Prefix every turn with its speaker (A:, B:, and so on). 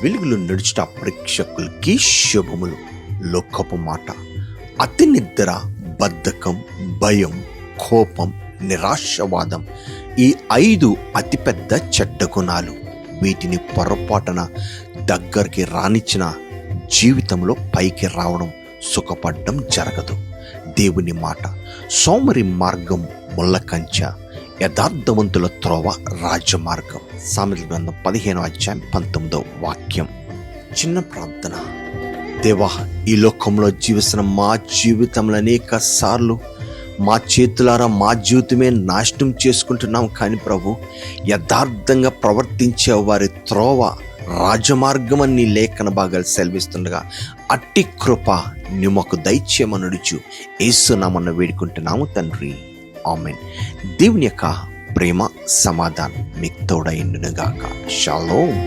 A: వెలుగులో నడుచుట ప్రేక్షకులకి శుభములు. లోకపు మాట, అతి నిద్ర, బద్ధకం, భయం, కోపం, నిరాశవాదం, ఈ 5 అతిపెద్ద చెడ్డ గుణాలు. వీటిని పొరపాటున దగ్గరికి రానిచ్చిన జీవితంలో పైకి రావడం, సుఖపడడం జరగదు. దేవుని మాట, సోమరి మార్గం ముళ్ళకంచ, యథార్థవంతుల త్రోవ రాజమార్గం. సామెతల గ్రంథం 15:19 చిన్న ప్రార్థన. దేవా, ఈ లోకంలో జీవిస్తున్న మా జీవితంలో అనేక సార్లు మా చేతులారా మా జీవితమే నాశనం చేసుకుంటున్నాం. కానీ ప్రభు, యథార్థంగా ప్రవర్తించే వారి త్రోవ రాజమార్గం అని నీ లేఖన భాగాలు సెలవిస్తుండగా అట్టి కృప నీ మాకు దయచేయమనుడుచు యేసునామమున వేడుకుంటున్నాము తండ్రి, ఆమేన్. దేవుని యొక్క ప్రేమ సమాధానం మీకు తోడైండునుగాక. షాలోమ్.